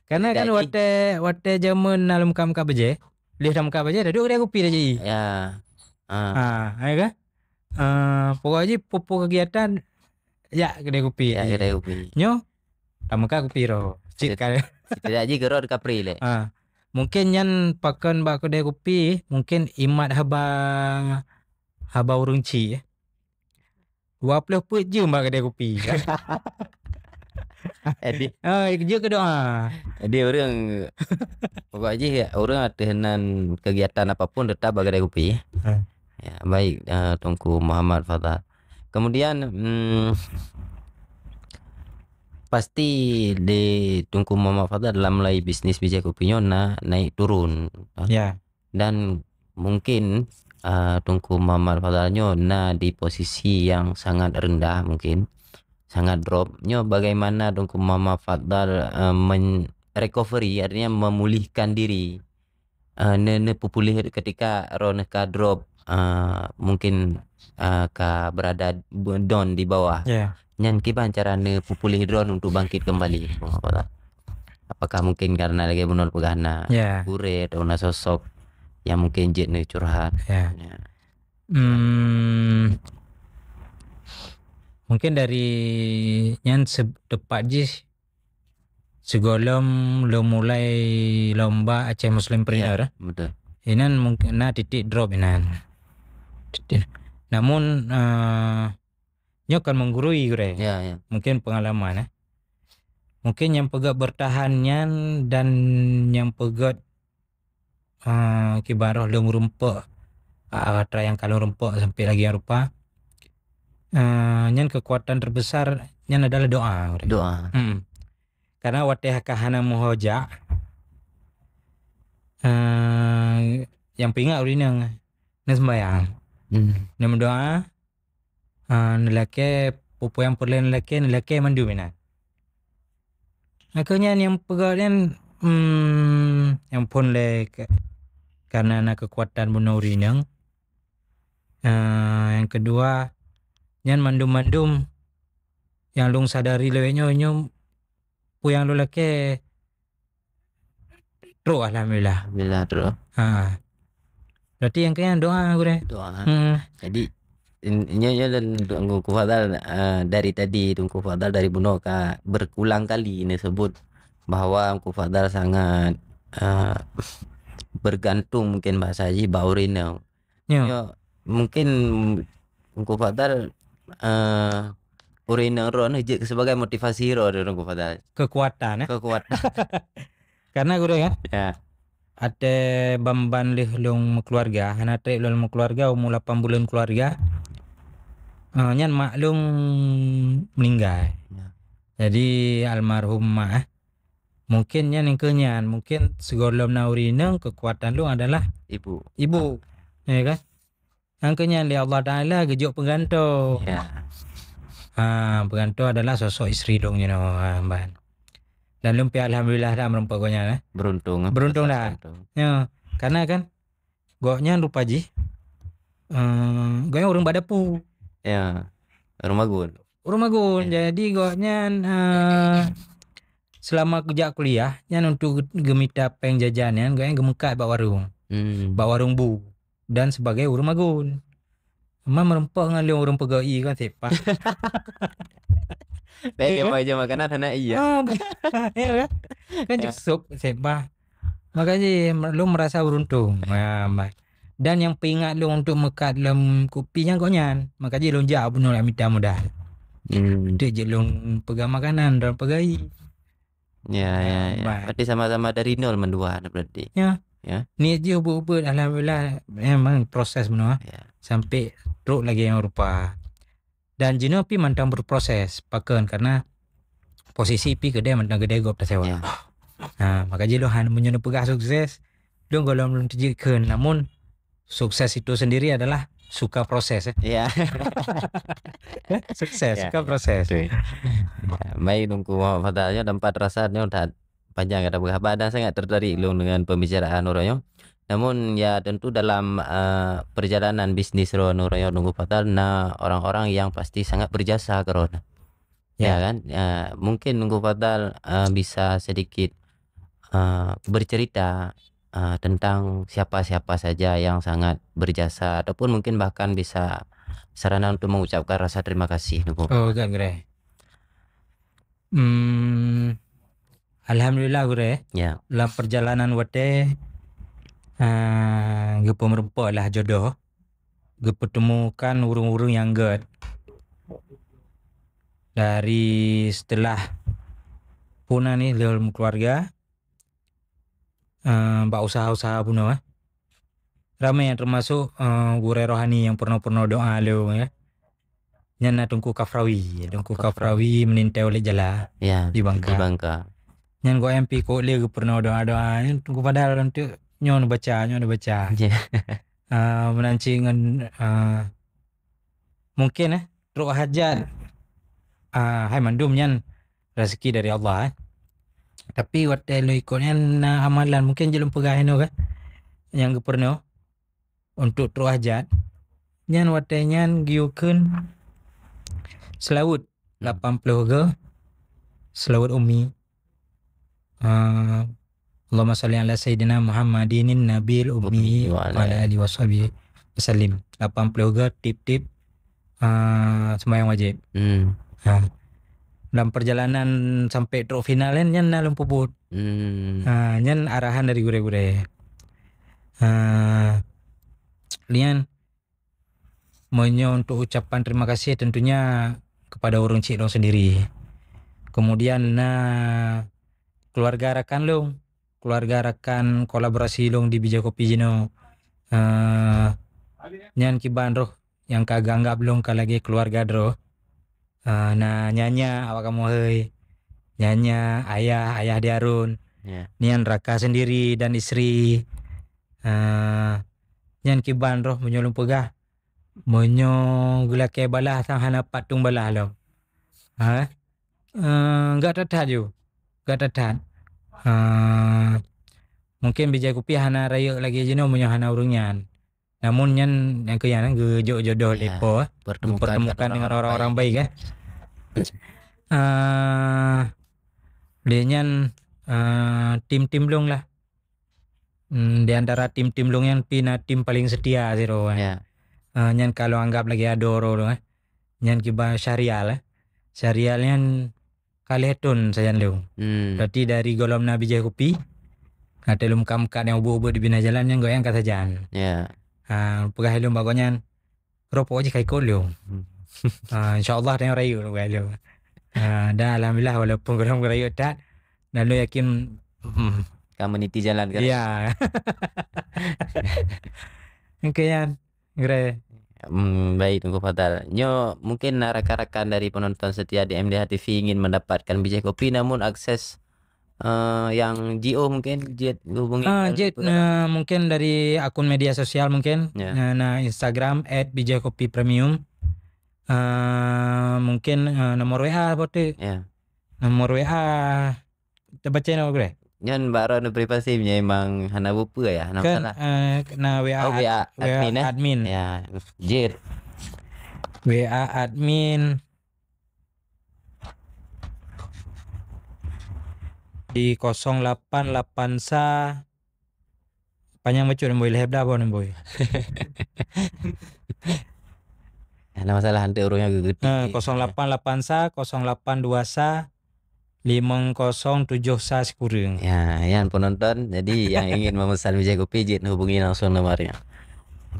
Karena kan waktu zaman dalam kam beje, lihat dalam kam beje dah duduk dia kopi dah je. Ya. Ya kan? Pokoknya pupuk kegiatan ya kedai kopi. Ya, kedai kopi. Nyo, tamu kopi ro. Tidak aja geror kapri le. Mungkin yang pakan bak kedai kopi, mungkin imat haba urung ci. 20 put je bak kedai kopi. Jadi kerja ke doa. Jadi orang pokoknya orang ada kegiatan apapun tetap bak kedai kopi. Ya, baik Tungku Muhammad Fadal. Kemudian pasti di Tungku Muhammad Fadal dalam mulai bisnis Bijak Kopinya naik turun. Ya. Dan mungkin Tungku Muhammad Fadalnya di posisi yang sangat rendah mungkin. Sangat dropnya bagaimana Tungku Muhammad Fadal recovery artinya memulihkan diri ne pupulih ketika rone ka drop mungkin ka berada don di bawah. Ya. Nyan kiban cara ne pupulih drone untuk bangkit kembali. Apakah mungkin karena lagi menol pegana Ya. kure atau na sosok yang mungkin jet ne curhat. Ya. Ya. Mungkin dari yang tepat jis segolom lo mulai lomba Aceh Muslim Premier. Betul. Inan mungkin titik drop inan. Namun nyo kan menggurui gue. Ya. Mungkin pengalaman. Mungkin yang pegat bertahannya dan yang pegat kibaroh long rumpuk yang kalau rumpuk sampai lagi yang rupa. Nyan kekuatan terbesar nyan adalah doa. Doa. Karena wateh kahana muhoja yang pingat uri nang sembayang. Nam doa nilake pupu yang perlu nilake manduminan. Akhirnya yang pegalan yang pun karena na kekuatan bunuri nang. Yang kedua nyan mandum yang lung sadari lewenya yang lu lake terus alhamdulillah. Alhamdulillah terus. Berarti yang kaya doa gue. Doa. Jadi nyonya dan Tungku Fadal dari tadi Tungku Fadal dari Bunoka berulang kali ini sebut bahwa Tungku Fadal sangat bergantung mungkin bahasa Haji Baurinau. Ya. Mungkin Tungku Fadal Urina ron sebagai motivasi ro Tungku Fadal. Kekuatan Kekuatan. Karena gue kan. Ya. Ada bamban lung keluarga, anak trek lung keluarga umur 8 bulan keluarga. Nyan maklum meninggal. Ya. Jadi almarhum mak mungkin nyan ingkenyan mungkin segolom naurina kekuatan lu adalah Ibu. Ya kan? Angkenyan li Allah Taala gejuk pengganto. Ya. Pengganto adalah sosok istri dong mbak. Dan lumpi alhamdulillah dah merumpaknya. Beruntung dah. Ya, karena kan goknya lupa ji. Goknya orang badapu. Ya. Rumah gun. Ya. Jadi goknya selama kerja kuliah nyan untuk gemita pengjajanan goknya gemekat bak warung. Bak warung bu dan sebagai rumah gun. Merempak dengan orang pegawai kan sepa. Baik apa aja makanan anak iya. Kan cukup sepa. Makanya lu merasa beruntung. Dan yang pingat lu untuk mekat dalam kopinya konyan. Makanya lu jauh pun nak minta modal. Dia je lu pegang makanan dalam pegawai. Ya. Berarti sama-sama dari nol mendua berarti. Ya. Ni je ubah alhamdulillah memang proses benar. Ya. Sampai teruk lagi yang rupa. Dan jino pi mantang berproses pakan karena posisi pi kedai mantang kedai gop tak sewa. Maka je lo han menyono pegah sukses. Lo golong belum terjadikan, namun sukses itu sendiri adalah suka proses. Ya. Sukses, Ya. suka proses. Baik Tungku Fadalnya tempat rasanya udah panjang ada berapa dan sangat tertarik lo dengan pembicaraan orangnya. Namun ya tentu dalam perjalanan bisnis Rono Tungku Fadal orang-orang yang pasti sangat berjasa ke Rono. Ya kan? Mungkin Tungku Fadal bisa sedikit bercerita tentang siapa-siapa saja yang sangat berjasa ataupun mungkin bahkan bisa sarana untuk mengucapkan rasa terima kasih Tungku. Oh, kan gure. Alhamdulillah gure. Ya. Dalam perjalanan wate gue pemerempak lah jodoh. Gue pertemukan urung-urung yang good. Dari setelah punah ni dalam keluarga, mbak usaha-usaha punah. Ramai yang termasuk gure rohani yang pernah doa lo ya. Nyana Tungku Kafrawi menintai oleh jala Ya. di Bangka. Nyan go MP ko le pernah doa Tungku Fadal untuk nyon baca. Ya. Menancingan mungkin teruk hajat hai mandum nyan rezeki dari Allah. Tapi wat lo ikutnya amalan mungkin jelum pegah kan. yang gubernur untuk terwajat nyan watenyan giukeun selawut 80 ke selawut umi. Allahumma sholli ala sayyidina Muhammadin nabil ummi wa ala alihi washabihi wasallim. 80 ke tip-tip sembahyang wajib. Dalam perjalanan sampai truk final nyan nalum puput. Nyan arahan dari gure-gure. Lian monyo untuk ucapan terima kasih tentunya kepada orang Cik Long sendiri. Kemudian keluarga rakan kolaborasi long di Bijak Kopi Jino. Nyan kiban roh yang kagak anggap long kalagi keluarga dro. Nyanya awak kamu hei. Nyanya ayah Diarun. Nian Raka sendiri dan istri. Nyan kiban roh menyolong pegah. Monyo gula ke balah tang hana patung balah lo. Enggak tatat. Mungkin Bijak Kopi hana raya lagi jeno monyo hana urungan. Namun nyan yang keyan jodoh lepo pertemukan dengan orang-orang baik dia nyan tim-tim long lah. Di antara tim-tim long yang pina tim paling setia zero. Nyan kalau anggap lagi adoro lo nyan kiba syarial nyan kaleton sayan lo. Berarti dari golom Nabi Bijak Kopi ada lum kamkat yang ubu-ubu di bina jalan yang goyang kata jalan. Pegah lo bagonyan ropo aja kai kolo. Insyaallah tengok rayu lo galo. Dah alhamdulillah walaupun golong rayu tak dan lo yakin kamu niti jalan kan? Iya. Keyan Gre. Baik, Tunggu Fadal. Nyo mungkin rakan-rakan dari penonton setia di MDH TV ingin mendapatkan Bijak Kopi namun akses yang GO mungkin Jet hubungi Jet mungkin dari akun media sosial mungkin. Instagram @bijakkopipremium. Mungkin nomor WA bote. Nomor WA terbaca nama gue. Nyan baro no privasi emang hana bupu ya, hana salah. WA admin. Ya, Jet. WA admin di 088 sa panjang baca boy leheb dah bon boy. Ada masalah hantu urungnya gede. 088 sa 082 sa 507 sa sekurang. Ya, yang penonton jadi yang ingin memesan Bijak Kopi Jet hubungi langsung nomornya.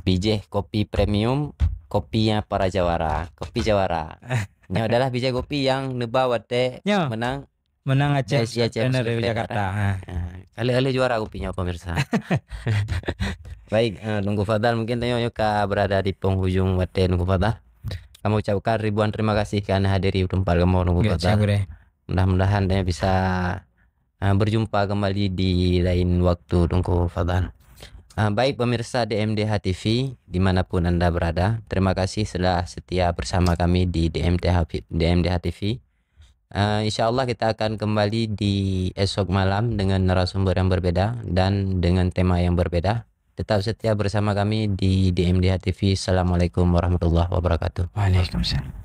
Bijak Kopi Premium, kopinya para Jawara, kopi Jawara. Ini adalah Bijak Kopi yang nebawat teh menang Aceh dari Jakarta. Kali-kali juara kopinya pemirsa. Baik, Tunggu Fadal mungkin tanya Yoka berada di penghujung waktu Tunggu Fadal. Kamu ucapkan ribuan terima kasih karena hadiri tempat kamu Tunggu Fadal. Mudah-mudahan dia bisa berjumpa kembali di lain waktu Tunggu Fadal. Baik pemirsa DMDH TV dimanapun Anda berada, terima kasih sudah setia bersama kami di DMDH TV. Insya Allah kita akan kembali di esok malam dengan narasumber yang berbeda dan dengan tema yang berbeda. Tetap setia bersama kami di DMDH TV. Assalamualaikum warahmatullahi wabarakatuh. Waalaikumsalam.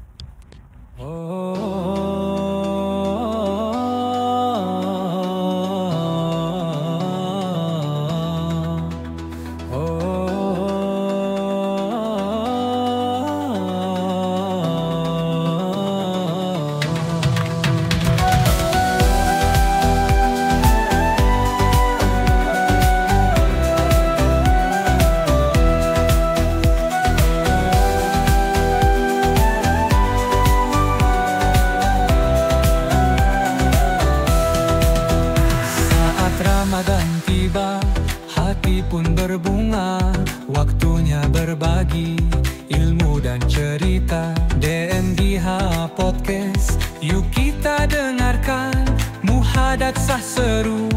Seru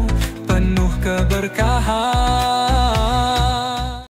penuh keberkahan.